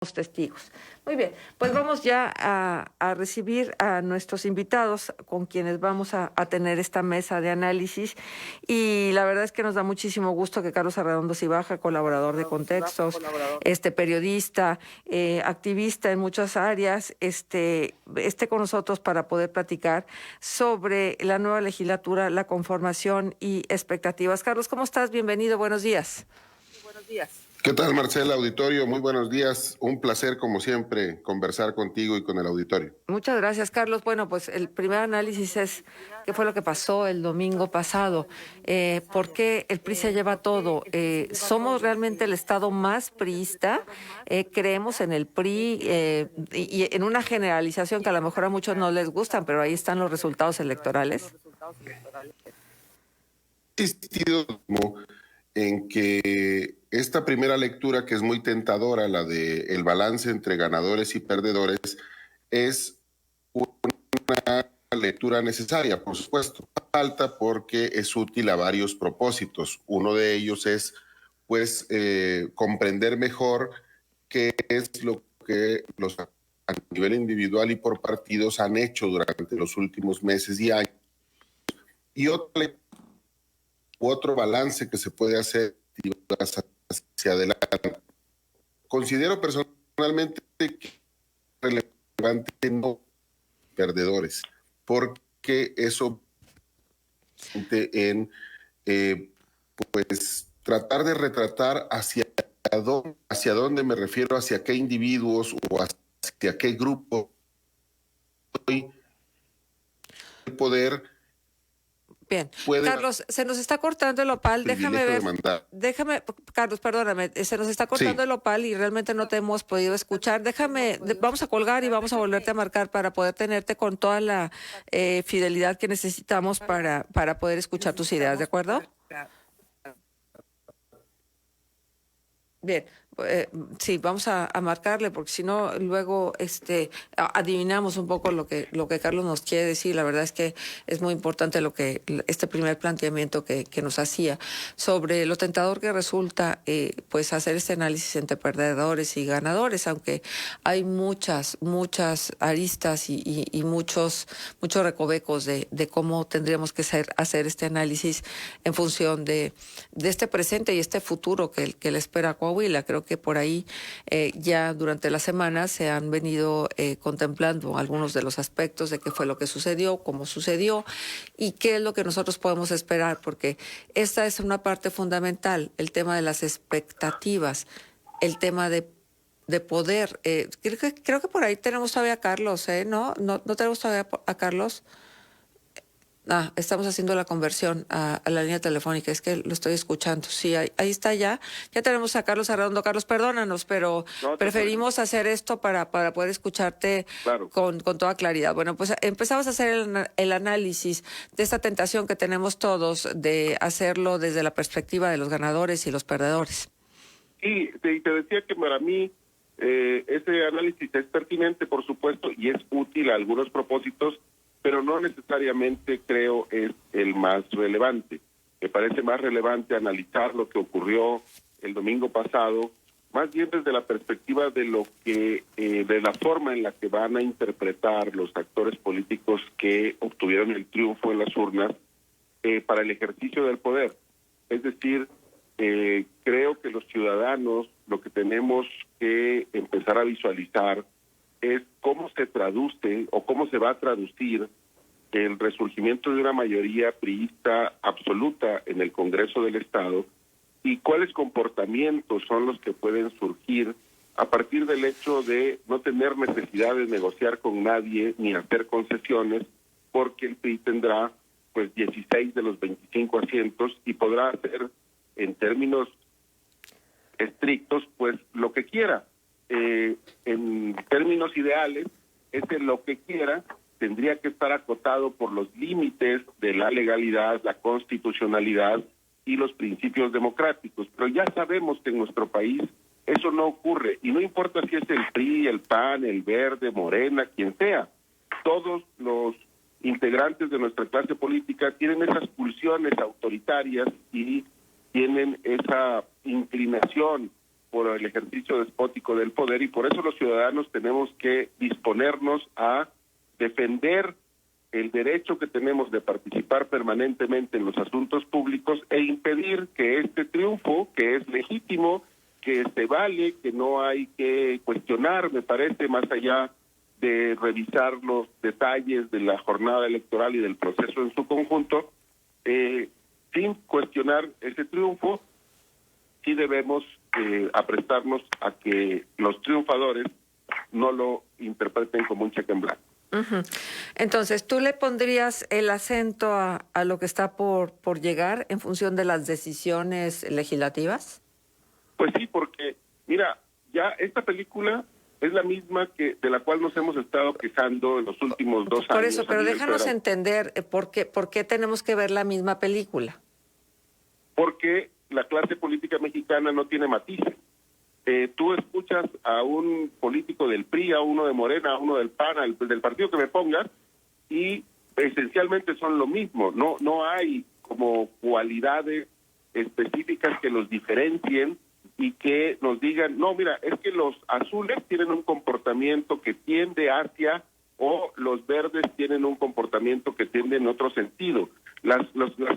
Testigos. Muy bien, pues vamos ya a recibir a nuestros invitados con quienes vamos a tener esta mesa de análisis, y la verdad es que nos da muchísimo gusto que Carlos Arredondo Cibaja, colaborador de Contextos, periodista, activista en muchas áreas, esté con nosotros para poder platicar sobre la nueva legislatura, la conformación y expectativas. Carlos, ¿cómo estás? Bienvenido, buenos días. Buenos días. ¿Qué tal, Marcela, auditorio? Muy buenos días. Un placer, como siempre, conversar contigo y con el auditorio. Muchas gracias, Carlos. Bueno, pues el primer análisis es qué fue lo que pasó el domingo pasado. ¿Por qué el PRI se lleva todo? ¿Somos realmente el Estado más priista? ¿Creemos en el PRI? Y en una generalización que a lo mejor a muchos no les gustan, pero ahí están los resultados electorales. Insistido en que esta primera lectura, que es muy tentadora, la de el balance entre ganadores y perdedores, es una lectura necesaria, por supuesto. Falta porque es útil a varios propósitos. Uno de ellos es, pues, comprender mejor qué es lo que los a nivel individual y por partidos han hecho durante los últimos meses y años. Y otro balance que se puede hacer hacia adelante. Considero personalmente que es relevante no perdedores, porque eso en pues tratar de retratar hacia dónde me refiero, hacia qué individuos o hacia qué grupo el poder. Bien, Carlos, se nos está cortando el opal, déjame ver, Carlos, perdóname, se nos está cortando el opal y realmente no te hemos podido escuchar. Vamos a colgar y vamos a volverte a marcar para poder tenerte con toda la fidelidad que necesitamos para poder escuchar tus ideas, ¿de acuerdo? Bien, sí, vamos a marcarle, porque si no, luego adivinamos un poco lo que Carlos nos quiere decir. La verdad es que es muy importante este primer planteamiento que nos hacía sobre lo tentador que resulta pues hacer este análisis entre perdedores y ganadores, aunque hay muchas aristas y muchos recovecos de cómo tendríamos que hacer este análisis en función de este presente y este futuro que le espera a Coahuila. Creo que por ahí ya durante la semana se han venido contemplando algunos de los aspectos de qué fue lo que sucedió, cómo sucedió y qué es lo que nosotros podemos esperar, porque esta es una parte fundamental, el tema de las expectativas, el tema de poder. Creo que por ahí tenemos todavía a Carlos, ¿no? ¿No tenemos todavía a Carlos? Estamos haciendo la conversión a la línea telefónica, es que lo estoy escuchando. Sí, ahí está ya. Ya tenemos a Carlos Arredondo. Carlos, perdónanos, pero preferimos hacer esto para poder escucharte con toda claridad. Bueno, pues empezamos a hacer el análisis de esta tentación que tenemos todos de hacerlo desde la perspectiva de los ganadores y los perdedores. Sí, te decía que para mí ese análisis es pertinente, por supuesto, y es útil a algunos propósitos, pero no necesariamente creo es el más relevante. Me parece más relevante analizar lo que ocurrió el domingo pasado, más bien desde la perspectiva de lo que, de la forma en la que van a interpretar los actores políticos que obtuvieron el triunfo en las urnas para el ejercicio del poder. Es decir, creo que los ciudadanos lo que tenemos que empezar a visualizar es cómo se traduce o cómo se va a traducir el resurgimiento de una mayoría priista absoluta en el Congreso del Estado y cuáles comportamientos son los que pueden surgir a partir del hecho de no tener necesidad de negociar con nadie ni hacer concesiones, porque el PRI tendrá pues 16 de los 25 asientos y podrá hacer en términos estrictos pues lo que quiera. En términos ideales, lo que quiera tendría que estar acotado por los límites de la legalidad, la constitucionalidad y los principios democráticos. Pero ya sabemos que en nuestro país eso no ocurre, y no importa si es el PRI, el PAN, el Verde, Morena, quien sea. Todos los integrantes de nuestra clase política tienen esas pulsiones autoritarias y tienen esa inclinación por el ejercicio despótico del poder, y por eso los ciudadanos tenemos que disponernos a defender el derecho que tenemos de participar permanentemente en los asuntos públicos e impedir que este triunfo, que es legítimo, que se vale, que no hay que cuestionar, me parece, más allá de revisar los detalles de la jornada electoral y del proceso en su conjunto, sin cuestionar ese triunfo, sí debemos aprestarnos a que los triunfadores no lo interpreten como un cheque en blanco. Uh-huh. Entonces, ¿tú le pondrías el acento a lo que está por llegar en función de las decisiones legislativas? Pues sí, porque, mira, ya esta película es la misma que de la cual nos hemos estado quejando en los últimos 2 años. Por eso, pero déjanos entender por qué tenemos que ver la misma película. Porque la clase política mexicana no tiene matices. Tú escuchas a un político del PRI, a uno de Morena, a uno del PAN, del partido que me pongas, y esencialmente son lo mismo. No hay como cualidades específicas que los diferencien y que nos digan, no, mira, es que los azules tienen un comportamiento que tiende hacia, o los verdes tienen un comportamiento que tiende en otro sentido. Las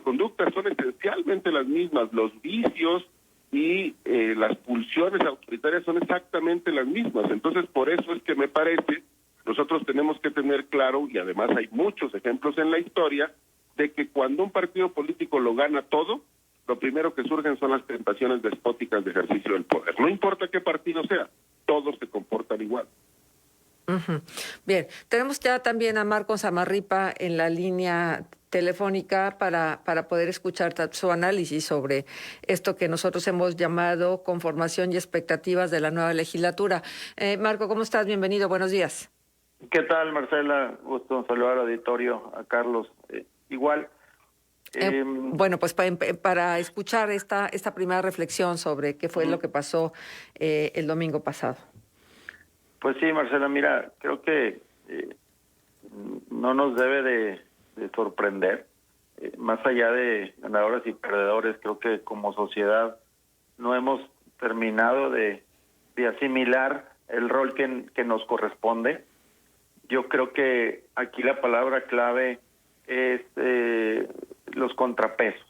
conductas son esencialmente las mismas, los vicios y las pulsiones autoritarias son exactamente las mismas. Entonces, por eso es que me parece, nosotros tenemos que tener claro, y además hay muchos ejemplos en la historia, de que cuando un partido político lo gana todo, lo primero que surgen son las tentaciones despóticas de ejercicio del poder. No importa qué partido sea, todos se comportan igual. Uh-huh. Bien, tenemos ya también a Marcos Amarripa en la línea telefónica para poder escuchar su análisis sobre esto que nosotros hemos llamado conformación y expectativas de la nueva legislatura. Marco, ¿cómo estás? Bienvenido, buenos días. ¿Qué tal, Marcela? Gusto saludar al auditorio, a Carlos. Igual. Bueno, pues para escuchar esta primera reflexión sobre qué fue lo que pasó el domingo pasado. Pues sí, Marcela, mira, creo que no nos debe de sorprender, más allá de ganadores y perdedores, creo que como sociedad no hemos terminado de asimilar el rol que nos corresponde. Yo creo que aquí la palabra clave es los contrapesos.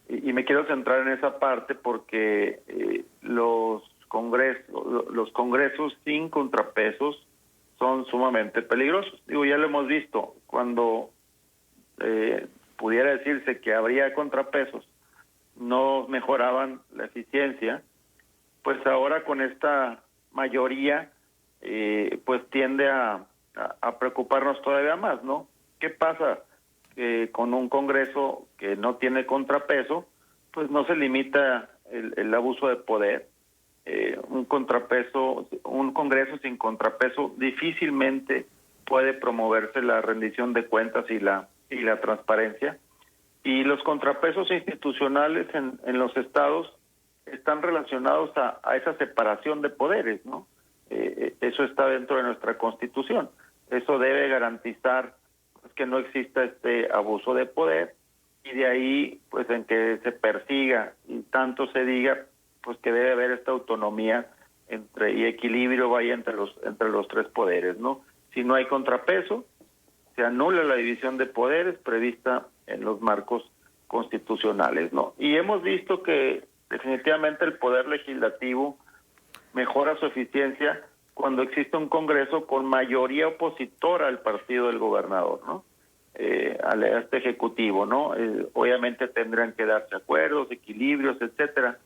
Y me quiero centrar en esa parte porque los congresos sin contrapesos son sumamente peligrosos. Digo, ya lo hemos visto, cuando pudiera decirse que habría contrapesos, no mejoraban la eficiencia, pues ahora con esta mayoría, pues tiende a preocuparnos todavía más, ¿no? ¿Qué pasa? Con un Congreso que no tiene contrapeso, pues no se limita el abuso de poder. Un Congreso sin contrapeso difícilmente puede promoverse la rendición de cuentas y la transparencia. Y los contrapesos institucionales en los estados están relacionados a esa separación de poderes, ¿no? Eso está dentro de nuestra Constitución. Eso debe garantizar pues, que no exista este abuso de poder, y de ahí pues en que se persiga y tanto se diga pues que debe haber esta autonomía y equilibrio vaya entre los tres poderes, ¿no? Si no hay contrapeso, se anula la división de poderes prevista en los marcos constitucionales, ¿no? Y hemos visto que definitivamente el poder legislativo mejora su eficiencia cuando existe un Congreso con mayoría opositora al partido del gobernador, ¿no? A este ejecutivo, ¿no? Obviamente tendrán que darse acuerdos, equilibrios, etcétera,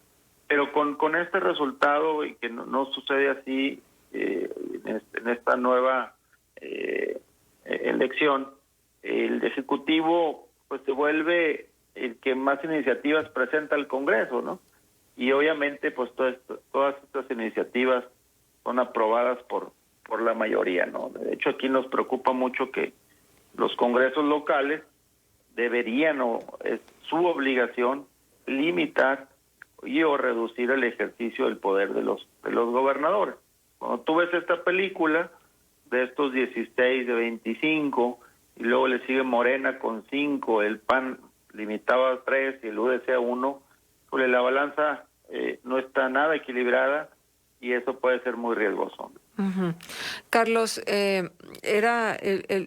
pero con este resultado, y que no sucede así en esta nueva elección, el ejecutivo pues se vuelve el que más iniciativas presenta al Congreso, ¿no? Y obviamente pues todas estas iniciativas son aprobadas por la mayoría, ¿no? De hecho, aquí nos preocupa mucho que los congresos locales deberían, o es su obligación, limitar o reducir el ejercicio del poder de los gobernadores. Cuando tú ves esta película de estos 16 de 25, y luego le sigue Morena con 5, el PAN limitaba a 3 y el UDC a 1, pues la balanza no está nada equilibrada y eso puede ser muy riesgoso. Ujú. Carlos,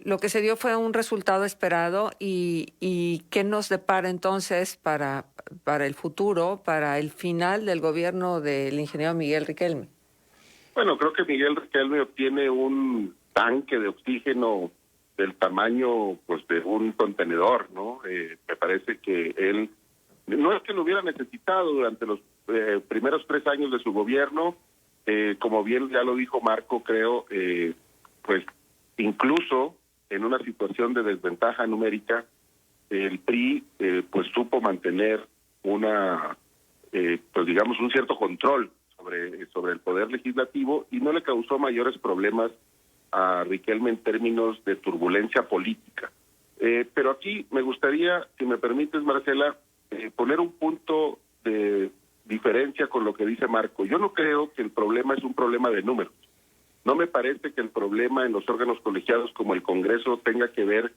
lo que se dio fue un resultado esperado y ¿qué nos depara entonces para el futuro, para el final del gobierno del ingeniero Miguel Riquelme? Bueno, creo que Miguel Riquelme obtiene un tanque de oxígeno del tamaño pues de un contenedor, ¿no? Me parece que él, no es que lo hubiera necesitado durante los primeros 3 años de su gobierno, como bien ya lo dijo Marco, creo, pues incluso en una situación de desventaja numérica, el PRI pues supo mantener una, pues digamos, un cierto control sobre el poder legislativo y no le causó mayores problemas a Riquelme en términos de turbulencia política. Pero aquí me gustaría, si me permites, Marcela, poner un punto de diferencia con lo que dice Marco. Yo no creo que el problema es un problema de números. No me parece que el problema en los órganos colegiados como el Congreso tenga que ver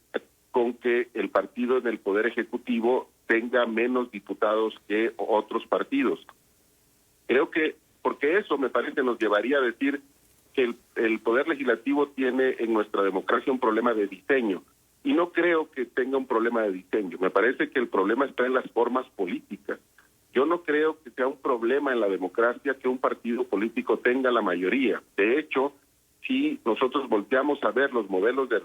con que el partido en el Poder Ejecutivo tenga menos diputados que otros partidos. Creo que, porque eso me parece nos llevaría a decir que el Poder Legislativo tiene en nuestra democracia un problema de diseño. Y no creo que tenga un problema de diseño. Me parece que el problema está en las formas políticas. Yo no creo que sea un problema en la democracia que un partido político tenga la mayoría. De hecho, si nosotros volteamos a ver los modelos de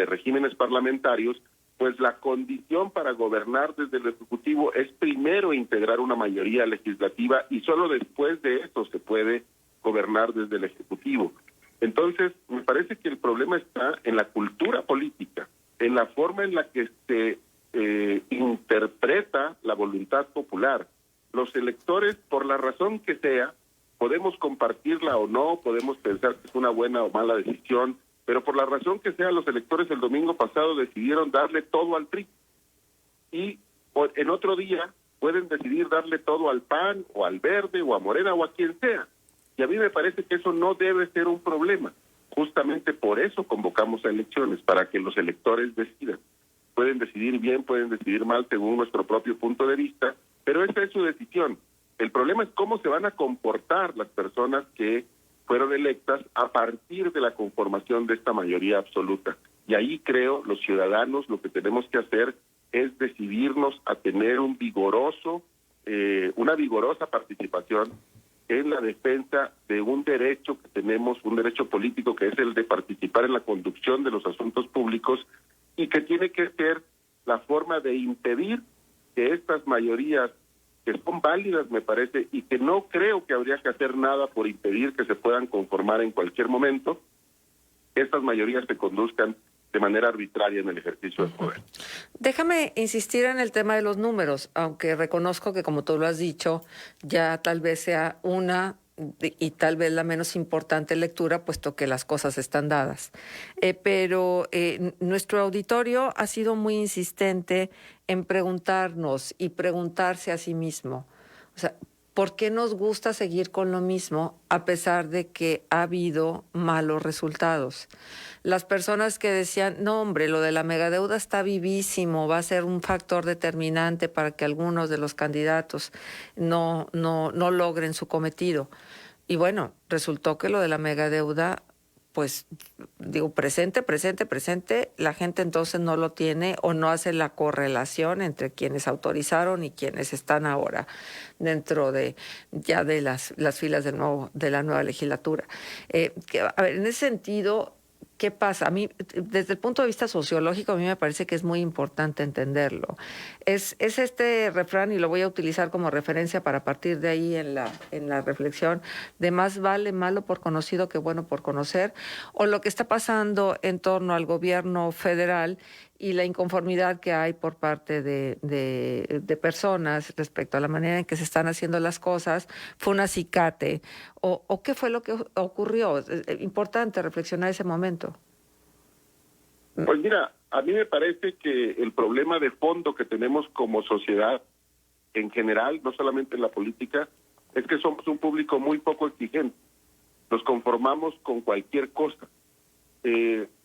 regímenes parlamentarios, pues la condición para gobernar desde el Ejecutivo es primero integrar una mayoría legislativa y solo después de eso se puede gobernar desde el Ejecutivo. Entonces, me parece que el problema está en la cultura política, en la forma en la que se interpreta la voluntad popular. Los electores, por la razón que sea, podemos compartirla o no, podemos pensar que es una buena o mala decisión, pero por la razón que sea, los electores el domingo pasado decidieron darle todo al PRI. Y en otro día pueden decidir darle todo al PAN, o al Verde, o a Morena, o a quien sea. Y a mí me parece que eso no debe ser un problema. Justamente por eso convocamos a elecciones, para que los electores decidan. Pueden decidir bien, pueden decidir mal, según nuestro propio punto de vista, pero esa es su decisión. El problema es cómo se van a comportar las personas que fueron electas a partir de la conformación de esta mayoría absoluta. Y ahí creo, los ciudadanos lo que tenemos que hacer es decidirnos a tener una vigorosa participación en la defensa de un derecho que tenemos, un derecho político que es el de participar en la conducción de los asuntos públicos y que tiene que ser la forma de impedir que estas mayorías, que son válidas me parece, y que no creo que habría que hacer nada por impedir que se puedan conformar en cualquier momento, estas mayorías se conduzcan de manera arbitraria en el ejercicio del poder. Déjame insistir en el tema de los números, aunque reconozco que, como tú lo has dicho, ya tal vez sea una y tal vez la menos importante lectura, puesto que las cosas están dadas. Pero nuestro auditorio ha sido muy insistente en preguntarnos y preguntarse a sí mismo, o sea, ¿por qué nos gusta seguir con lo mismo a pesar de que ha habido malos resultados? Las personas que decían, no hombre, lo de la megadeuda está vivísimo, va a ser un factor determinante para que algunos de los candidatos no logren su cometido. Y bueno, resultó que lo de la megadeuda, pues digo, presente, la gente entonces no lo tiene o no hace la correlación entre quienes autorizaron y quienes están ahora dentro de ya de las filas de la nueva legislatura. A ver, en ese sentido, ¿qué pasa? A mí, desde el punto de vista sociológico, a mí me parece que es muy importante entenderlo. Es este refrán, y lo voy a utilizar como referencia para partir de ahí en la reflexión, de más vale malo por conocido que bueno por conocer, o lo que está pasando en torno al gobierno federal y la inconformidad que hay por parte de personas respecto a la manera en que se están haciendo las cosas, fue un acicate, o qué fue lo que ocurrió. Es importante reflexionar ese momento. Pues mira, a mí me parece que el problema de fondo que tenemos como sociedad en general, no solamente en la política, es que somos un público muy poco exigente. Nos conformamos con cualquier cosa.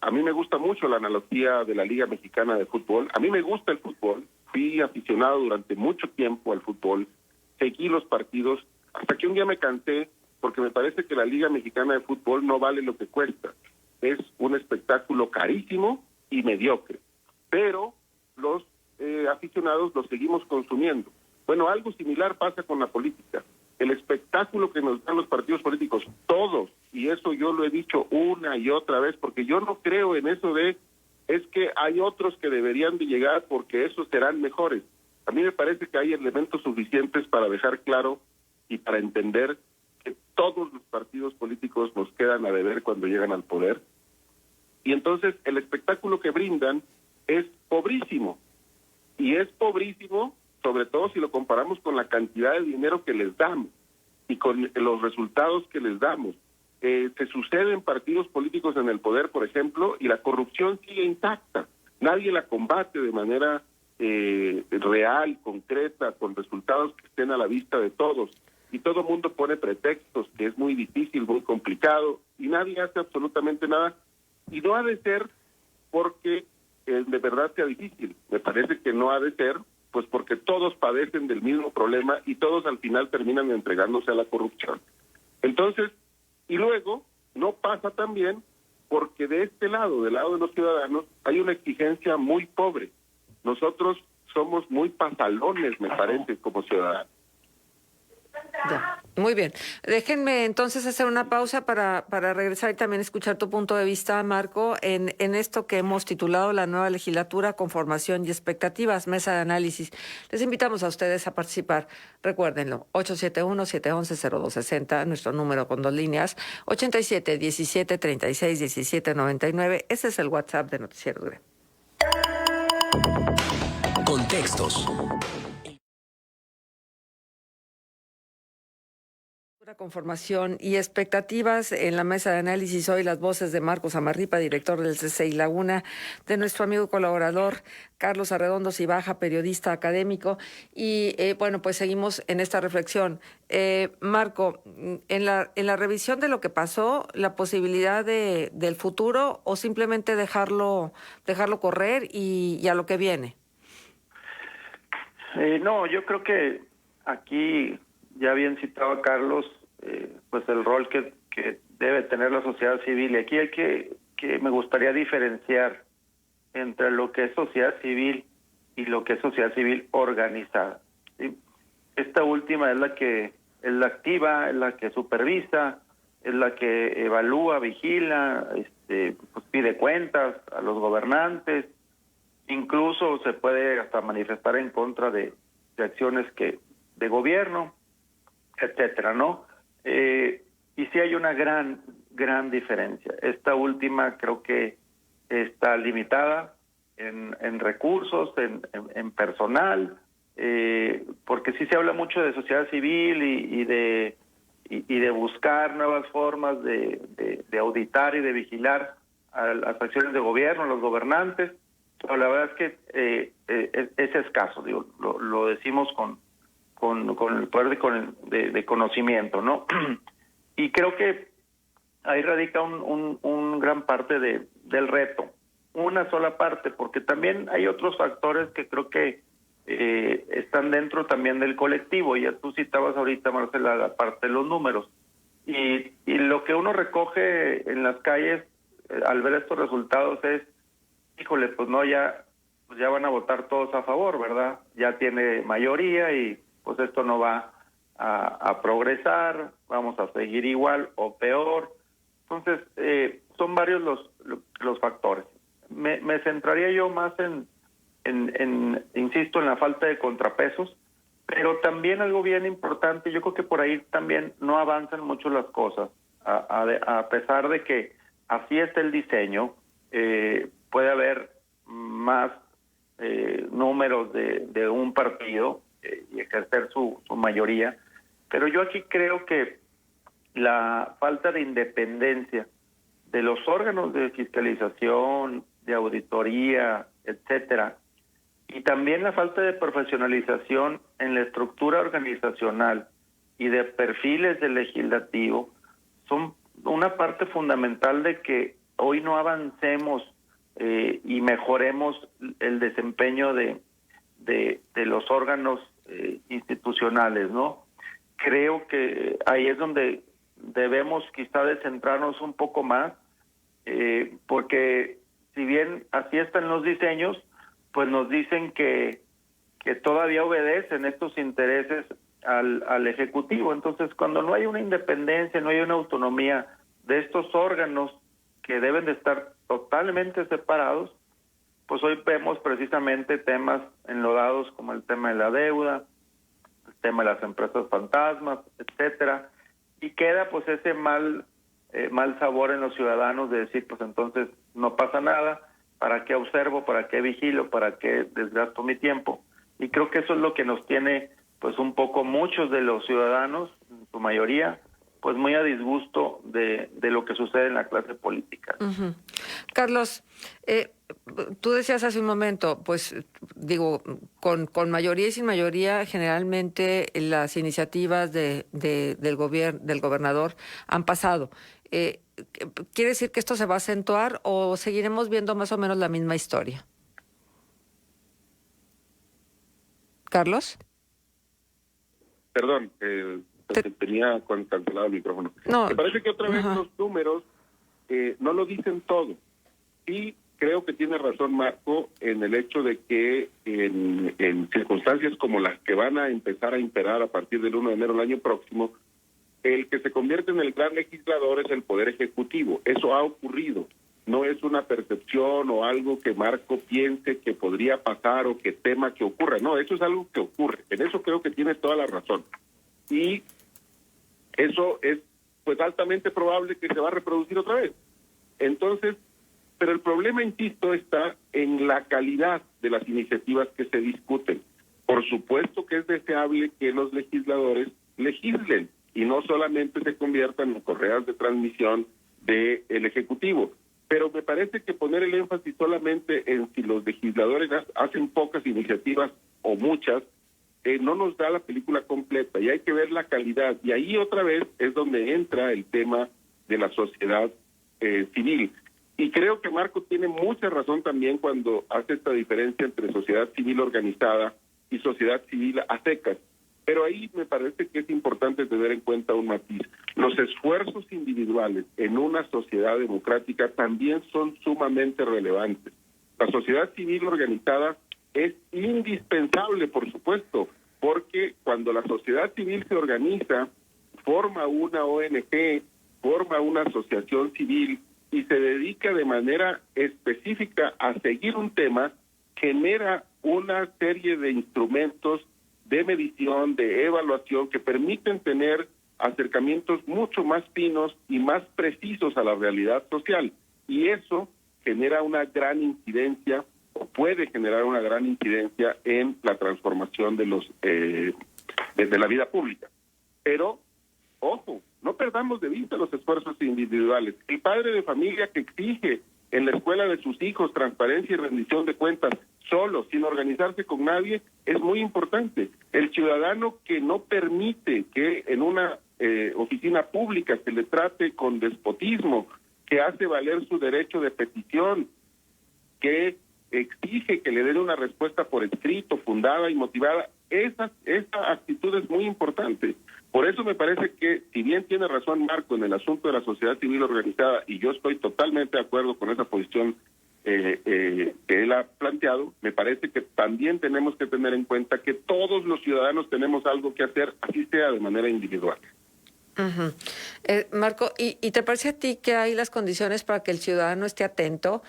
A mí me gusta mucho la analogía de la Liga Mexicana de Fútbol. A mí me gusta el fútbol. Fui aficionado durante mucho tiempo al fútbol. seguí los partidos, hasta que un día me cansé, porque me parece que la Liga Mexicana de Fútbol no vale lo que cuesta. Es un espectáculo carísimo y mediocre, pero los aficionados lo seguimos consumiendo. Bueno, algo similar pasa con la política. El espectáculo que nos dan los partidos políticos, todos, y eso yo lo he dicho una y otra vez, porque yo no creo en eso de, es que hay otros que deberían de llegar porque esos serán mejores. A mí me parece que hay elementos suficientes para dejar claro y para entender que todos los partidos políticos nos quedan a deber cuando llegan al poder. Y entonces el espectáculo que brindan es pobrísimo. Y es pobrísimo, sobre todo si lo comparamos con la cantidad de dinero que les damos y con los resultados que les damos. Se suceden partidos políticos en el poder, por ejemplo, y la corrupción sigue intacta. Nadie la combate de manera real, concreta, con resultados que estén a la vista de todos. Y todo el mundo pone pretextos, que es muy difícil, muy complicado, y nadie hace absolutamente nada. Y no ha de ser porque de verdad sea difícil. Me parece que no ha de ser, pues porque todos padecen del mismo problema y todos al final terminan entregándose a la corrupción. Entonces, y luego, no pasa también porque de este lado, del lado de los ciudadanos, hay una exigencia muy pobre. Nosotros somos muy pasalones, me parece, como ciudadanos. Ya. Muy bien. Déjenme entonces hacer una pausa para regresar y también escuchar tu punto de vista, Marco, en esto que hemos titulado la nueva legislatura, conformación y expectativas, mesa de análisis. Les invitamos a ustedes a participar. Recuérdenlo, 871-711-0260, nuestro número con 2 líneas, 87-17-36-17-99. Ese es el WhatsApp de Noticiero Grem. Contextos. Conformación y expectativas en la mesa de análisis. Hoy las voces de Marcos Amarripa, director del CCI Laguna, de nuestro amigo y colaborador Carlos Arredondo Cibaja, periodista académico. Y bueno, pues seguimos en esta reflexión. Marco, en la revisión de lo que pasó, la posibilidad del futuro o simplemente dejarlo correr y a lo que viene. No, yo creo que aquí, ya bien citado a Carlos, pues el rol que debe tener la sociedad civil. Y aquí hay que me gustaría diferenciar entre lo que es sociedad civil y lo que es sociedad civil organizada, ¿sí? Esta última es la activa, es la que supervisa, es la que evalúa, vigila, pues pide cuentas a los gobernantes, incluso se puede hasta manifestar en contra de acciones de gobierno, etcétera, ¿no? Y sí hay una gran diferencia. Esta última creo que está limitada en recursos, en personal, porque sí se habla mucho de sociedad civil y de buscar nuevas formas de auditar y de vigilar a las acciones de gobierno, a los gobernantes, pero la verdad es que es escaso, digo, lo decimos con el poder de conocimiento, ¿no? Y creo que ahí radica un gran parte del reto, una sola parte, porque también hay otros factores que creo que están dentro también del colectivo. Ya tú citabas ahorita, Marcela, la parte de los números, y lo que uno recoge en las calles al ver estos resultados es, híjole, pues no, ya van a votar todos a favor, ¿verdad? Ya tiene mayoría y pues esto no va a progresar, vamos a seguir igual o peor. Entonces, son varios los factores. Me centraría yo más insisto, en la falta de contrapesos, pero también algo bien importante, yo creo que por ahí también no avanzan mucho las cosas, a pesar de que así está el diseño, puede haber más números de un partido y ejercer su mayoría, pero yo aquí creo que la falta de independencia de los órganos de fiscalización, de auditoría, etcétera, y también la falta de profesionalización en la estructura organizacional y de perfiles del legislativo son una parte fundamental de que hoy no avancemos y mejoremos el desempeño de los órganos institucionales, ¿no? Creo que ahí es donde debemos quizá de centrarnos un poco más, porque si bien así están los diseños, pues nos dicen que todavía obedecen estos intereses al Ejecutivo. Entonces, cuando no hay una independencia, no hay una autonomía de estos órganos que deben de estar totalmente separados, pues hoy vemos precisamente temas enlodados como el tema de la deuda, el tema de las empresas fantasmas, etcétera, y queda pues ese mal sabor en los ciudadanos de decir, pues entonces no pasa nada, ¿para qué observo? ¿Para qué vigilo? ¿Para qué desgasto mi tiempo? Y creo que eso es lo que nos tiene pues un poco muchos de los ciudadanos, en su mayoría, pues muy a disgusto de lo que sucede en la clase política. Uh-huh. Carlos, tú decías hace un momento, pues digo, con mayoría y sin mayoría, generalmente las iniciativas del gobernador han pasado. ¿Quiere decir que esto se va a acentuar o seguiremos viendo más o menos la misma historia? ¿Carlos? Perdón, tenía cancelado el micrófono. No. Me parece que otra vez los números no lo dicen todo. Y creo que tiene razón Marco en el hecho de que en circunstancias como las que van a empezar a imperar a partir del 1 de enero del año próximo, el que se convierte en el gran legislador es el Poder Ejecutivo. Eso ha ocurrido. No es una percepción o algo que Marco piense que podría pasar o que tema que ocurra. No, eso es algo que ocurre. En eso creo que tiene toda la razón. Y eso es pues altamente probable que se va a reproducir otra vez. Entonces, pero el problema, insisto, está en la calidad de las iniciativas que se discuten. Por supuesto que es deseable que los legisladores legislen y no solamente se conviertan en correas de transmisión del Ejecutivo. Pero me parece que poner el énfasis solamente en si los legisladores hacen pocas iniciativas o muchas, no nos da la película completa y hay que ver la calidad. Y ahí otra vez es donde entra el tema de la sociedad civil. Y creo que Marco tiene mucha razón también cuando hace esta diferencia entre sociedad civil organizada y sociedad civil a secas. Pero ahí me parece que es importante tener en cuenta un matiz. Los esfuerzos individuales en una sociedad democrática también son sumamente relevantes. La sociedad civil organizada es indispensable, por supuesto, porque cuando la sociedad civil se organiza, forma una ONG, forma una asociación civil y se dedica de manera específica a seguir un tema, genera una serie de instrumentos de medición, de evaluación, que permiten tener acercamientos mucho más finos y más precisos a la realidad social. Y eso genera una gran incidencia, o puede generar una gran incidencia en la transformación de la vida pública. Pero, ojo, no perdamos de vista los esfuerzos individuales. El padre de familia que exige en la escuela de sus hijos transparencia y rendición de cuentas, solo, sin organizarse con nadie, es muy importante. El ciudadano que no permite que en una oficina pública se le trate con despotismo, que hace valer su derecho de petición, que exige que le den una respuesta por escrito, fundada y motivada, esa actitud es muy importante. Por eso me parece que, si bien tiene razón Marco en el asunto de la sociedad civil organizada, y yo estoy totalmente de acuerdo con esa posición que él ha planteado, me parece que también tenemos que tener en cuenta que todos los ciudadanos tenemos algo que hacer, así sea de manera individual. Uh-huh. Marco, ¿y te parece a ti que hay las condiciones para que el ciudadano esté atento?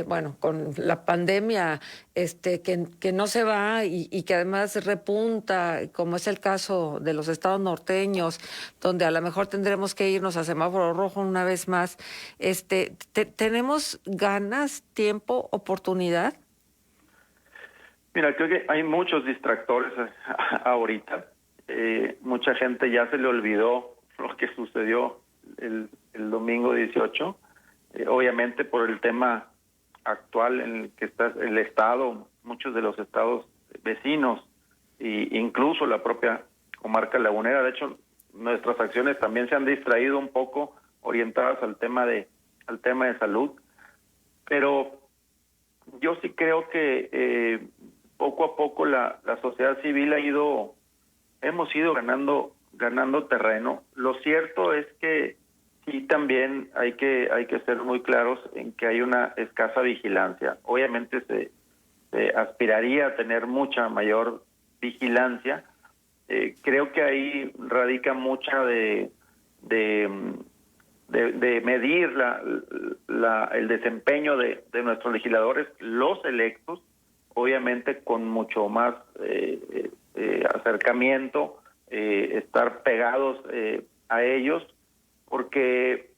Bueno, con la pandemia que no se va y que además repunta, como es el caso de los estados norteños, donde a lo mejor tendremos que irnos a semáforo rojo una vez más. ¿Tenemos ganas, tiempo, oportunidad? Mira, creo que hay muchos distractores ahorita. Mucha gente ya se le olvidó lo que sucedió el domingo 18, obviamente por el tema actual en el que está el Estado, muchos de los estados vecinos e incluso la propia comarca lagunera. De hecho, nuestras acciones también se han distraído un poco, orientadas al tema de salud, pero yo sí creo que poco a poco la sociedad civil hemos ido ganando terreno. Lo cierto es que sí, también hay que ser muy claros en que hay una escasa vigilancia. Obviamente se aspiraría a tener mucha mayor vigilancia. Creo que ahí radica mucha de medir el desempeño de nuestros legisladores, los electos, obviamente con mucho más acercamiento, estar pegados a ellos, porque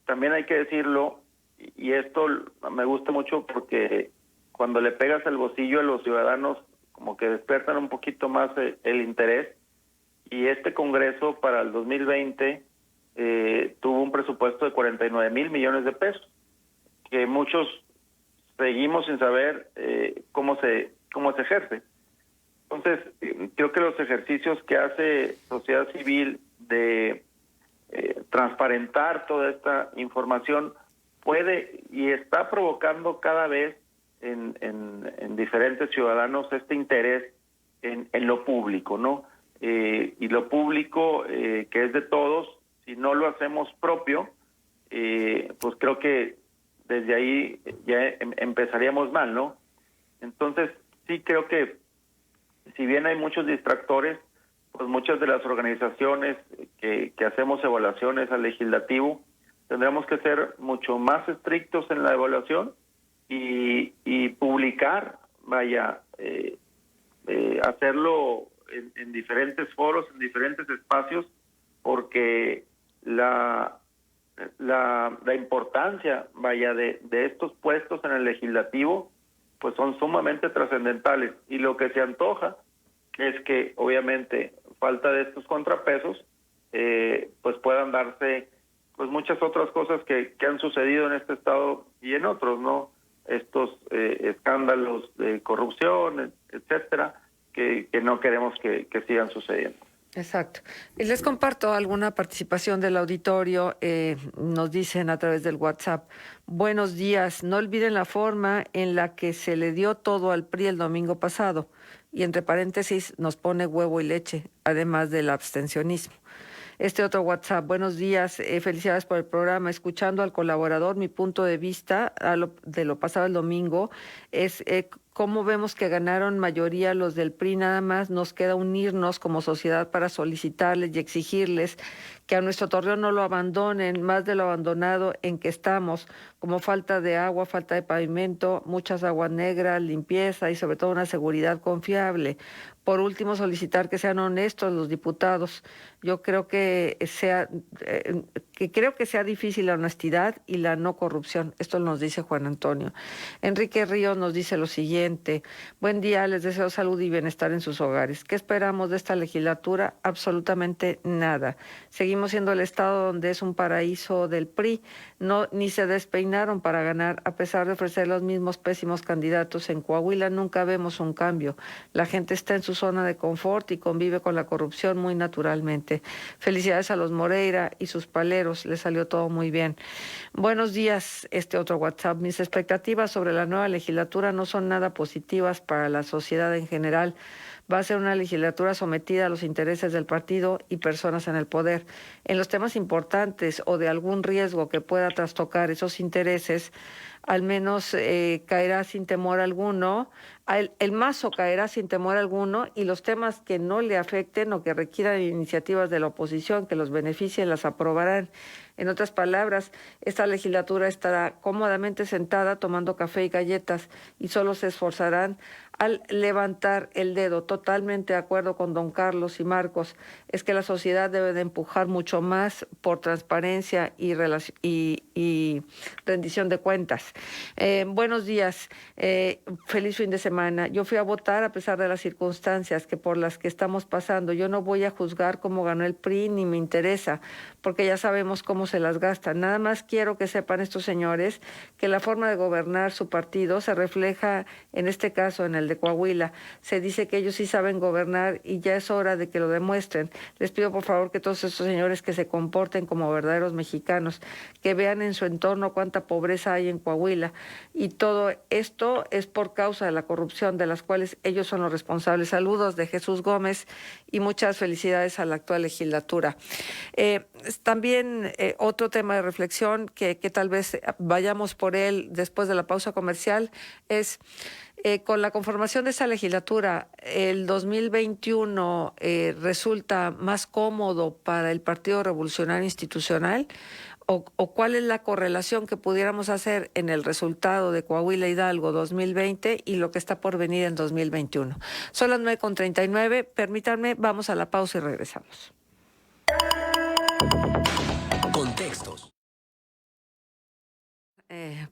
también hay que decirlo, y esto me gusta mucho porque cuando le pegas el bolsillo a los ciudadanos, como que despiertan un poquito más el interés, y este Congreso para el 2020 tuvo un presupuesto de 49 mil millones de pesos, que muchos seguimos sin saber cómo se ejerce. Entonces, creo que los ejercicios que hace sociedad civil de transparentar toda esta información puede y está provocando cada vez en diferentes ciudadanos este interés en lo público, ¿no? Y lo público, que es de todos, si no lo hacemos propio, pues creo que desde ahí ya empezaríamos mal, ¿no? Entonces, sí creo que si bien hay muchos distractores, pues muchas de las organizaciones que hacemos evaluaciones al legislativo, tendremos que ser mucho más estrictos en la evaluación y publicar, hacerlo en diferentes foros, en diferentes espacios, porque la importancia, de estos puestos en el legislativo, pues son sumamente trascendentales. Y lo que se antoja es que, obviamente, falta de estos contrapesos, pues puedan darse pues muchas otras cosas que han sucedido en este estado y en otros, ¿no? Estos escándalos de corrupción, etcétera, que no queremos que sigan sucediendo. Exacto. Y les comparto alguna participación del auditorio. Nos dicen a través del WhatsApp: buenos días, no olviden la forma en la que se le dio todo al PRI el domingo pasado. Y entre paréntesis nos pone huevo y leche, además del abstencionismo. Este otro WhatsApp: buenos días, felicidades por el programa. Escuchando al colaborador, mi punto de vista de lo pasado el domingo es cómo vemos que ganaron mayoría los del PRI. Nada más nos queda unirnos como sociedad para solicitarles y exigirles que a nuestro Torreón no lo abandonen, más de lo abandonado en que estamos, como falta de agua, falta de pavimento, muchas aguas negras, limpieza y sobre todo una seguridad confiable. Por último, solicitar que sean honestos los diputados. Yo creo que sea difícil la honestidad y la no corrupción. Esto nos dice Juan Antonio. Enrique Ríos nos dice lo siguiente: buen día, les deseo salud y bienestar en sus hogares. ¿Qué esperamos de esta legislatura? Absolutamente nada. Seguimos siendo el estado donde es un paraíso del PRI. Ni se despeinaron para ganar, a pesar de ofrecer los mismos pésimos candidatos. En Coahuila nunca vemos un cambio. La gente está en su zona de confort y convive con la corrupción muy naturalmente. Felicidades a los Moreira y sus paleros, les salió todo muy bien. Buenos días, este otro WhatsApp: mis expectativas sobre la nueva legislatura no son nada positivas para la sociedad en general. Va a ser una legislatura sometida a los intereses del partido y personas en el poder. En los temas importantes o de algún riesgo que pueda trastocar esos intereses, al menos caerá sin temor alguno. El mazo caerá sin temor alguno, y los temas que no le afecten o que requieran iniciativas de la oposición que los beneficien las aprobarán. En otras palabras, esta legislatura estará cómodamente sentada tomando café y galletas y solo se esforzarán al levantar el dedo. Totalmente de acuerdo con don Carlos y Marcos. Es que la sociedad debe de empujar mucho más por transparencia y rendición de cuentas. Buenos días, feliz fin de semana. Yo fui a votar a pesar de las circunstancias por las que estamos pasando. Yo no voy a juzgar cómo ganó el PRI, ni me interesa, porque ya sabemos cómo se las gastan. Nada más quiero que sepan estos señores que la forma de gobernar su partido se refleja en este caso, en el de Coahuila. Se dice que ellos sí saben gobernar y ya es hora de que lo demuestren. Les pido por favor que todos estos señores que se comporten como verdaderos mexicanos, que vean en su entorno cuánta pobreza hay en Coahuila. Y todo esto es por causa de la corrupción de las cuales ellos son los responsables. Saludos de Jesús Gómez y muchas felicidades a la actual legislatura. También otro tema de reflexión que tal vez vayamos por él después de la pausa comercial es con la conformación de esa legislatura, ¿el 2021 resulta más cómodo para el Partido Revolucionario Institucional? ¿O cuál es la correlación que pudiéramos hacer en el resultado de Coahuila Hidalgo 2020 y lo que está por venir en 2021? Son las 9:39. Permítanme, vamos a la pausa y regresamos. Contextos.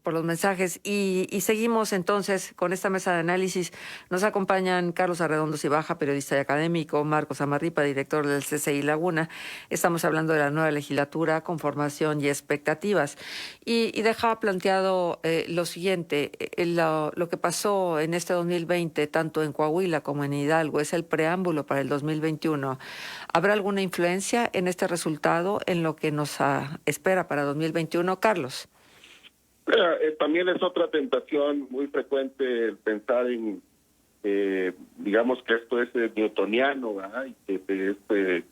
Por los mensajes y seguimos entonces con esta mesa de análisis. Nos acompañan Carlos Arredondo Cibaja, periodista y académico, Marcos Amarripa, director del CCI Laguna. Estamos hablando de la nueva legislatura, conformación y expectativas. Y dejaba planteado lo siguiente, lo que pasó en este 2020, tanto en Coahuila como en Hidalgo, es el preámbulo para el 2021. ¿Habrá alguna influencia en este resultado, en lo que nos espera para 2021? Carlos. También es otra tentación muy frecuente el pensar en, digamos que esto es newtoniano, ¿verdad? Y que es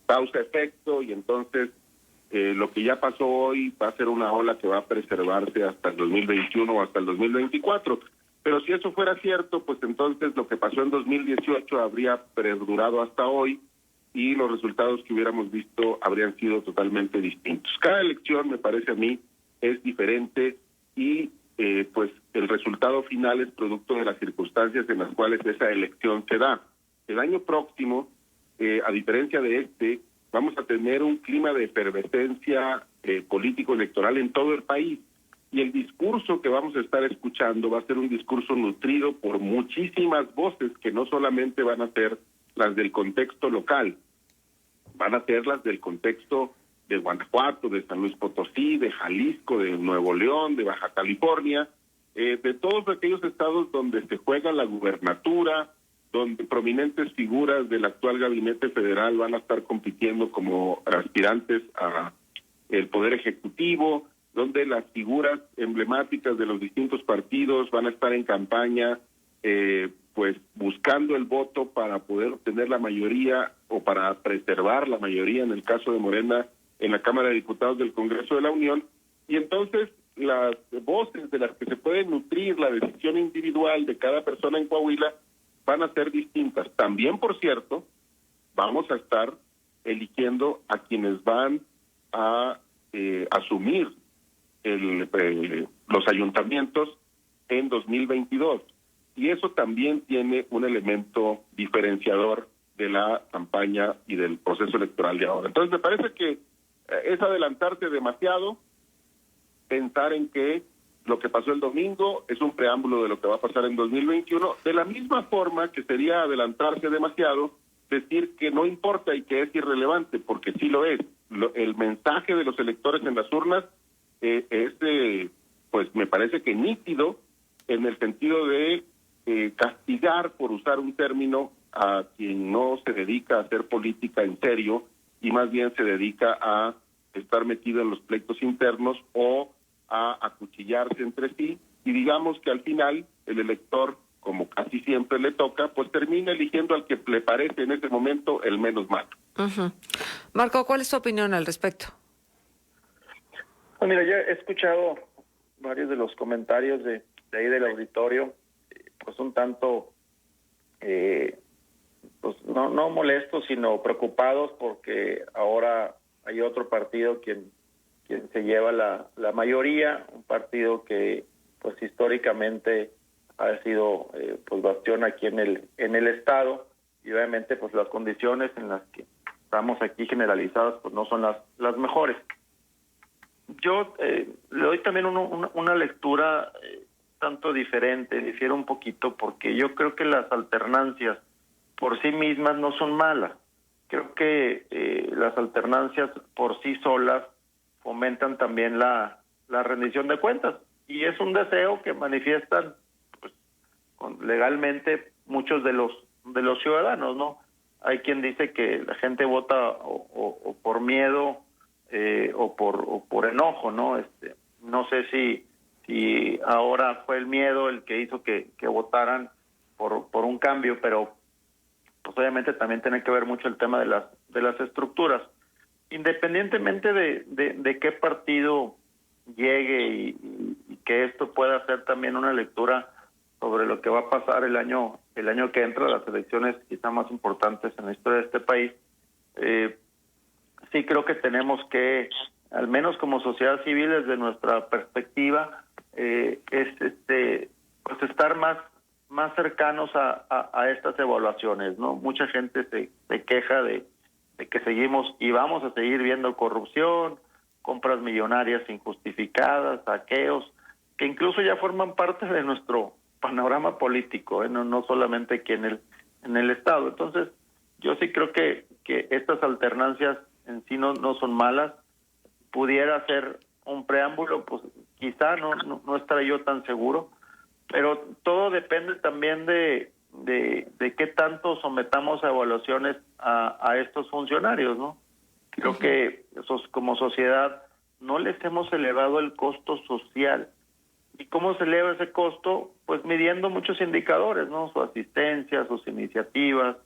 causa-efecto, y entonces lo que ya pasó hoy va a ser una ola que va a preservarse hasta el 2021 o hasta el 2024. Pero si eso fuera cierto, pues entonces lo que pasó en 2018 habría perdurado hasta hoy y los resultados que hubiéramos visto habrían sido totalmente distintos. Cada elección, me parece a mí, es diferente y pues el resultado final es producto de las circunstancias en las cuales esa elección se da. El año próximo, a diferencia de este, vamos a tener un clima de efervescencia político-electoral en todo el país, y el discurso que vamos a estar escuchando va a ser un discurso nutrido por muchísimas voces que no solamente van a ser las del contexto local, van a ser las del contexto de Guanajuato, de San Luis Potosí, de Jalisco, de Nuevo León, de Baja California, de todos aquellos estados donde se juega la gubernatura, donde prominentes figuras del actual gabinete federal van a estar compitiendo como aspirantes a el poder ejecutivo, donde las figuras emblemáticas de los distintos partidos van a estar en campaña, pues buscando el voto para poder obtener la mayoría o para preservar la mayoría, en el caso de Morena, en la Cámara de Diputados del Congreso de la Unión. Y entonces las voces de las que se puede nutrir la decisión individual de cada persona en Coahuila van a ser distintas. También, por cierto, vamos a estar eligiendo a quienes van a asumir los ayuntamientos en 2022. Y eso también tiene un elemento diferenciador de la campaña y del proceso electoral de ahora. Entonces, me parece que es adelantarse demasiado pensar en que lo que pasó el domingo es un preámbulo de lo que va a pasar en 2021, de la misma forma que sería adelantarse demasiado decir que no importa y que es irrelevante, porque sí lo es. El mensaje de los electores en las urnas es, pues me parece que nítido, en el sentido de castigar, por usar un término, a quien no se dedica a hacer política en serio y más bien se dedica a estar metido en los pleitos internos o a acuchillarse entre sí, y digamos que al final el elector, como casi siempre le toca, pues termina eligiendo al que le parece en ese momento el menos malo. Uh-huh. Marco, ¿cuál es tu opinión al respecto? Pues mira, ya he escuchado varios de los comentarios de ahí del auditorio, pues un tanto pues no molestos, sino preocupados porque ahora hay otro partido quien se lleva la mayoría, un partido que pues históricamente ha sido pues bastión aquí en el estado, y obviamente pues las condiciones en las que estamos aquí generalizadas pues no son las mejores. Yo le doy también una lectura tanto diferente, difiere un poquito, porque yo creo que las alternancias por sí mismas no son malas. Creo que las alternancias por sí solas fomentan también la rendición de cuentas. Y es un deseo que manifiestan pues, legalmente muchos de los ciudadanos, ¿no? Hay quien dice que la gente vota o por miedo o por enojo, ¿no? No sé si ahora fue el miedo el que hizo que votaran por un cambio, pero pues obviamente también tiene que ver mucho el tema de las estructuras. Independientemente de qué partido llegue y que esto pueda ser también una lectura sobre lo que va a pasar el año que entra, las elecciones quizá más importantes en la historia de este país, sí creo que tenemos que, al menos como sociedad civil, desde nuestra perspectiva, pues estar más cercanos a estas evaluaciones, ¿no? Mucha gente se queja de que seguimos y vamos a seguir viendo corrupción, compras millonarias injustificadas, saqueos, que incluso ya forman parte de nuestro panorama político, no solamente aquí en el Estado. Entonces, yo sí creo que estas alternancias en sí no son malas. Pudiera ser un preámbulo, pues quizá no estaré yo tan seguro, pero todo depende también de qué tanto sometamos a evaluaciones a estos funcionarios, ¿no? Creo que como sociedad no les hemos elevado el costo social. ¿Y cómo se eleva ese costo? Pues midiendo muchos indicadores, ¿no? Su asistencia, sus iniciativas,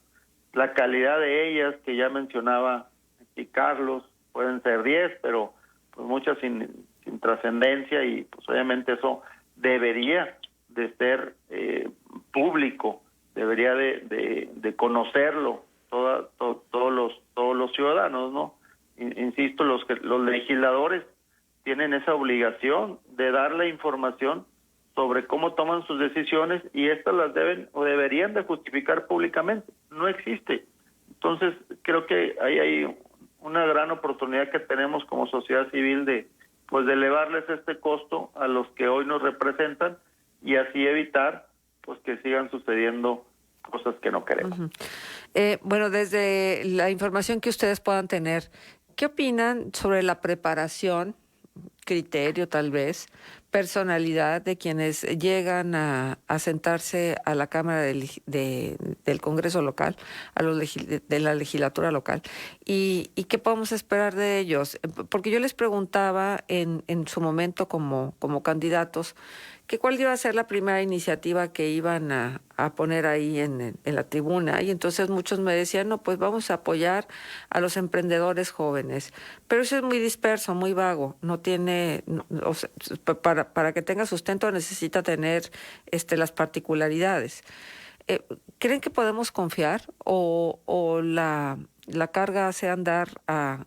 la calidad de ellas, que ya mencionaba aquí Carlos, pueden ser 10, pero pues muchas sin trascendencia, y pues obviamente eso debería de ser público, debería de conocerlo todos los ciudadanos, ¿no? Insisto, los legisladores tienen esa obligación de dar la información sobre cómo toman sus decisiones, y estas las deben o deberían de justificar públicamente. No existe. Entonces, creo que ahí hay una gran oportunidad que tenemos como sociedad civil de elevarles este costo a los que hoy nos representan, y así evitar pues que sigan sucediendo cosas que no queremos. Bueno, desde la información que ustedes puedan tener, ¿qué opinan sobre la preparación, criterio tal vez, personalidad de quienes llegan a sentarse a la Cámara del Congreso local, de la legislatura local? ¿Y qué podemos esperar de ellos? Porque yo les preguntaba en su momento como candidatos, que cuál iba a ser la primera iniciativa que iban a poner ahí en la tribuna, y entonces muchos me decían, no, pues vamos a apoyar a los emprendedores jóvenes, pero eso es muy disperso, muy vago, no tiene, o sea, para que tenga sustento necesita tener las particularidades. ¿Creen que podemos confiar o la carga hace andar a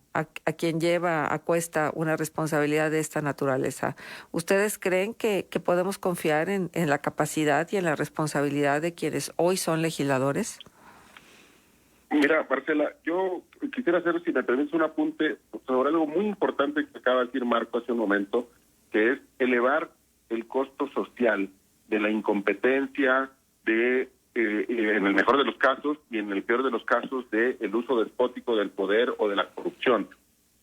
quien lleva a cuesta una responsabilidad de esta naturaleza? ¿Ustedes creen que podemos confiar en la capacidad y en la responsabilidad de quienes hoy son legisladores? Mira, Marcela, yo quisiera hacer, si me permites, un apunte sobre algo muy importante que acaba de decir Marco hace un momento, que es elevar el costo social de la incompetencia, en el mejor de los casos y en el peor de los casos, del uso despótico del poder o de la corrupción.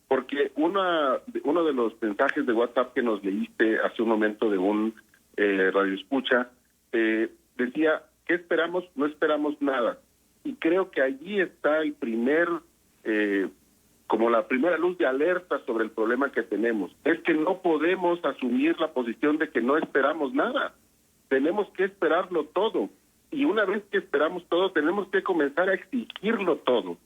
Porque uno de los mensajes de WhatsApp que nos leíste hace un momento de un radioescucha decía, ¿qué esperamos? No esperamos nada. Y creo que allí está el como la primera luz de alerta sobre el problema que tenemos. Es que no podemos asumir la posición de que no esperamos nada. Tenemos que esperarlo todo. Y una vez que esperamos todo, tenemos que comenzar a exigirlo todo.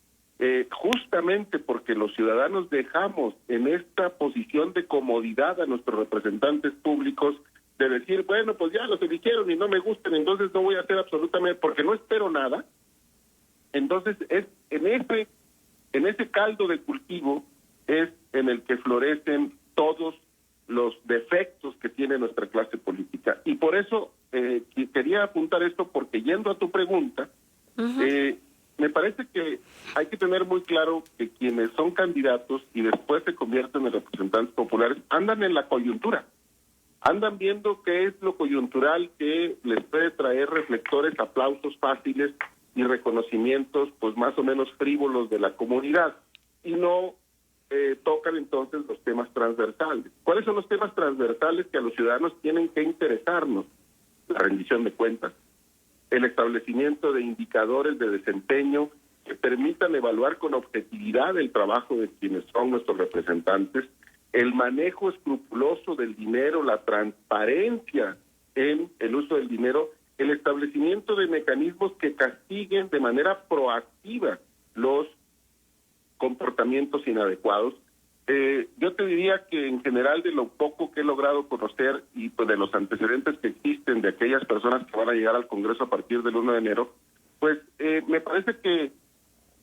Justamente porque los ciudadanos dejamos en esta posición de comodidad a nuestros representantes públicos, de decir, bueno, pues ya los eligieron y no me gustan, entonces no voy a hacer absolutamente, porque no espero nada. Entonces, es en ese caldo de cultivo es en el que florecen todos los defectos que tiene nuestra clase política. Y por eso quería apuntar esto, porque yendo a tu pregunta, me parece que hay que tener muy claro que quienes son candidatos y después se convierten en representantes populares andan en la coyuntura, andan viendo qué es lo coyuntural que les puede traer reflectores, aplausos fáciles y reconocimientos pues más o menos frívolos de la comunidad, y no tocan entonces los temas transversales. ¿Cuáles son los temas transversales que a los ciudadanos tienen que interesarnos? La rendición de cuentas, el establecimiento de indicadores de desempeño que permitan evaluar con objetividad el trabajo de quienes son nuestros representantes, el manejo escrupuloso del dinero, la transparencia en el uso del dinero, el establecimiento de mecanismos que castiguen de manera proactiva los comportamientos inadecuados. Yo te diría que en general, de lo poco que he logrado conocer y pues de los antecedentes que existen de aquellas personas que van a llegar al Congreso a partir del 1 de enero, pues me parece que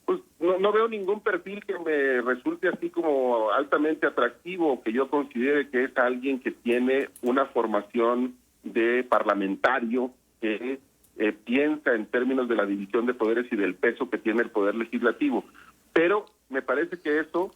pues no veo ningún perfil que me resulte así como altamente atractivo o que yo considere que es alguien que tiene una formación de parlamentario, que piensa en términos de la división de poderes y del peso que tiene el poder legislativo. Pero me parece que eso,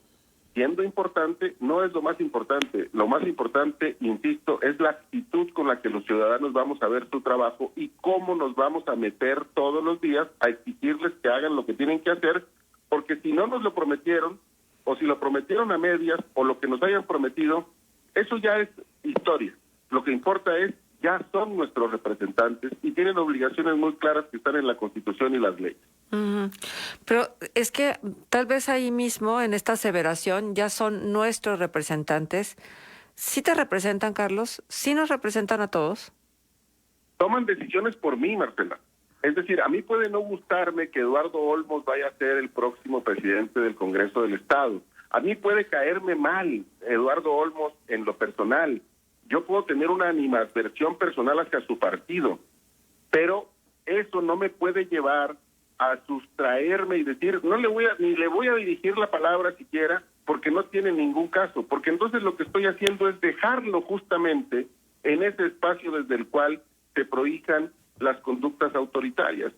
siendo importante, no es lo más importante. Lo más importante, insisto, es la actitud con la que los ciudadanos vamos a ver su trabajo y cómo nos vamos a meter todos los días a exigirles que hagan lo que tienen que hacer, porque si no nos lo prometieron, o si lo prometieron a medias, o lo que nos hayan prometido, eso ya es historia. Lo que importa es, ya son nuestros representantes y tienen obligaciones muy claras que están en la Constitución y las leyes. Pero es que tal vez ahí mismo, en esta aseveración, ya son nuestros representantes. ¿Sí te representan, Carlos? ¿Sí nos representan a todos? Toman decisiones por mí, Marcela. Es decir, a mí puede no gustarme que Eduardo Olmos vaya a ser el próximo presidente del Congreso del Estado. A mí puede caerme mal Eduardo Olmos en lo personal. Yo puedo tener una animadversión personal hacia su partido, pero eso no me puede llevar a sustraerme y decir, ni le voy a dirigir la palabra siquiera, porque no tiene ningún caso, porque entonces lo que estoy haciendo es dejarlo justamente en ese espacio desde el cual se prohijan las conductas autoritarias.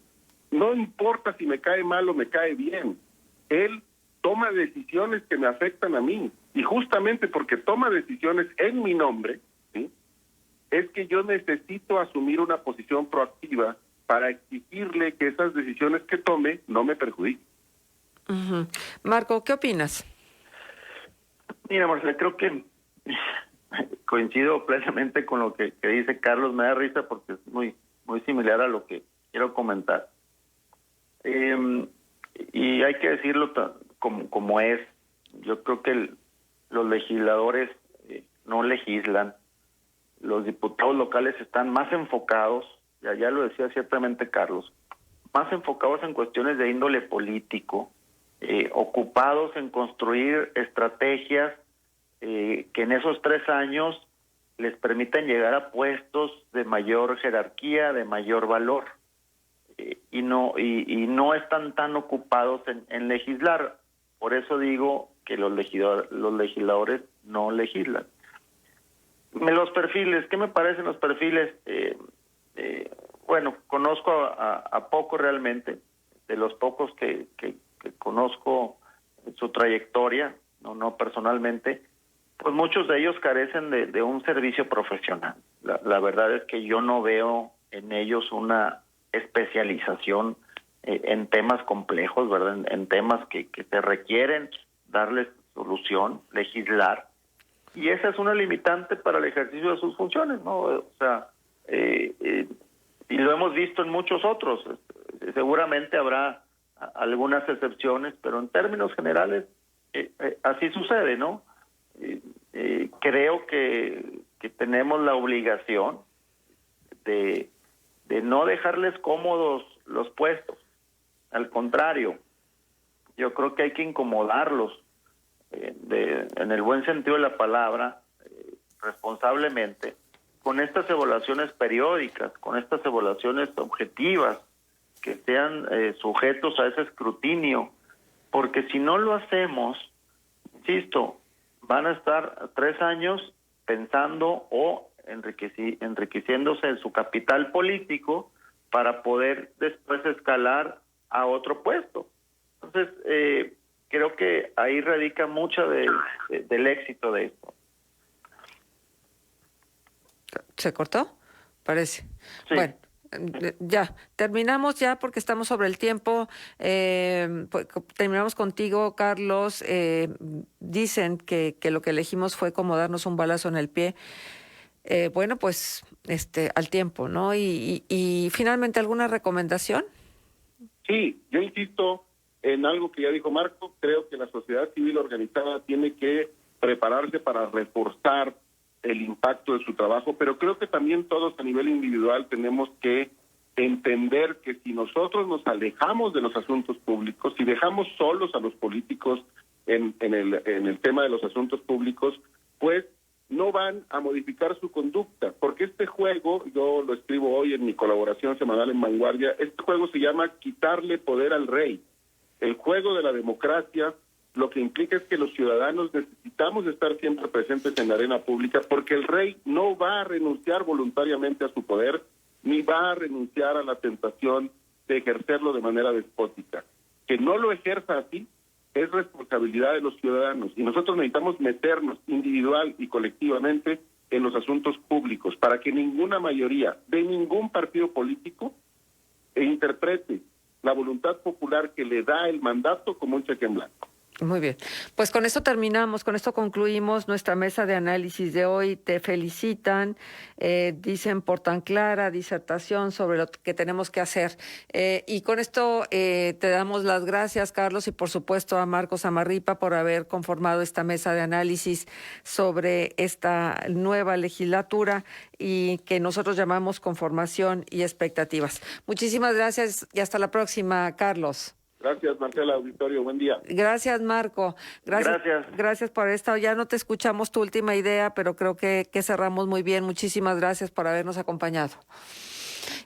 No importa si me cae mal o me cae bien, él toma decisiones que me afectan a mí, y justamente porque toma decisiones en mi nombre, ¿sí?, es que yo necesito asumir una posición proactiva para exigirle que esas decisiones que tome no me perjudiquen. Marco, ¿qué opinas? Mira, Marcela, creo que coincido plenamente con lo que dice Carlos. Me da risa porque es muy similar a lo que quiero comentar. Y hay que decirlo como es. Yo creo que los legisladores no legislan. Los diputados locales están más enfocados, ya lo decía ciertamente Carlos, más enfocados en cuestiones de índole político, ocupados en construir estrategias que en esos 3 años les permitan llegar a puestos de mayor jerarquía, de mayor valor, y no están tan ocupados en legislar. Por eso digo que los legisladores no legislan. Los perfiles, ¿qué me parecen los perfiles? Bueno, conozco a poco realmente, de los pocos que conozco su trayectoria, no personalmente, pues muchos de ellos carecen de un servicio profesional. La verdad es que yo no veo en ellos una especialización en temas complejos, ¿verdad? En temas que se requieren darles solución, legislar. Y esa es una limitante para el ejercicio de sus funciones, ¿no? O sea, y lo hemos visto en muchos otros. Seguramente habrá algunas excepciones, pero en términos generales así sucede, ¿no? Creo que tenemos la obligación de no dejarles cómodos los puestos. Al contrario, yo creo que hay que incomodarlos en el buen sentido de la palabra, responsablemente, con estas evaluaciones periódicas, con estas evaluaciones objetivas, que sean sujetos a ese escrutinio, porque si no lo hacemos, insisto, van a estar 3 años pensando o enriqueciéndose en su capital político para poder después escalar a otro puesto. Entonces, creo que ahí radica mucho del éxito de esto. ¿Se cortó? Parece. Sí. Bueno, Ya, terminamos ya porque estamos sobre el tiempo. Pues, terminamos contigo, Carlos. Dicen que lo que elegimos fue como darnos un balazo en el pie. Bueno, pues al tiempo, ¿no? Y finalmente, ¿alguna recomendación? Sí, yo insisto en algo que ya dijo Marco. Creo que la sociedad civil organizada tiene que prepararse para reforzar el impacto de su trabajo, pero creo que también todos a nivel individual tenemos que entender que si nosotros nos alejamos de los asuntos públicos, si dejamos solos a los políticos en el tema de los asuntos públicos, pues no van a modificar su conducta, porque este juego, yo lo escribo hoy en mi colaboración semanal en Vanguardia, este juego se llama quitarle poder al rey. El juego de la democracia lo que implica es que los ciudadanos necesitamos estar siempre presentes en la arena pública, porque el rey no va a renunciar voluntariamente a su poder, ni va a renunciar a la tentación de ejercerlo de manera despótica. Que no lo ejerza así es responsabilidad de los ciudadanos, y nosotros necesitamos meternos individual y colectivamente en los asuntos públicos para que ninguna mayoría de ningún partido político interprete la voluntad popular que le da el mandato como un cheque en blanco. Muy bien, pues con esto terminamos, con esto concluimos nuestra mesa de análisis de hoy. Te felicitan, dicen por tan clara disertación sobre lo que tenemos que hacer. Y con esto te damos las gracias, Carlos, y por supuesto a Marcos Amarripa por haber conformado esta mesa de análisis sobre esta nueva legislatura y que nosotros llamamos conformación y expectativas. Muchísimas gracias y hasta la próxima, Carlos. Gracias, Marcela, auditorio, buen día. Gracias, Marco. Gracias por esto. Ya no te escuchamos tu última idea, pero creo que cerramos muy bien. Muchísimas gracias por habernos acompañado.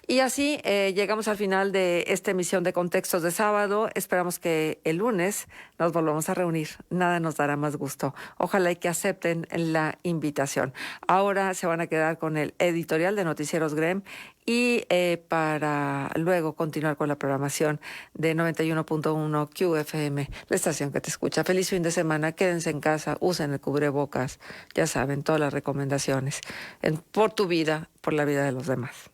Y así llegamos al final de esta emisión de Contextos de sábado. Esperamos que el lunes nos volvamos a reunir. Nada nos dará más gusto. Ojalá y que acepten la invitación. Ahora se van a quedar con el editorial de Noticieros GREM y para luego continuar con la programación de 91.1 QFM, la estación que te escucha. Feliz fin de semana. Quédense en casa, usen el cubrebocas. Ya saben, todas las recomendaciones por tu vida, por la vida de los demás.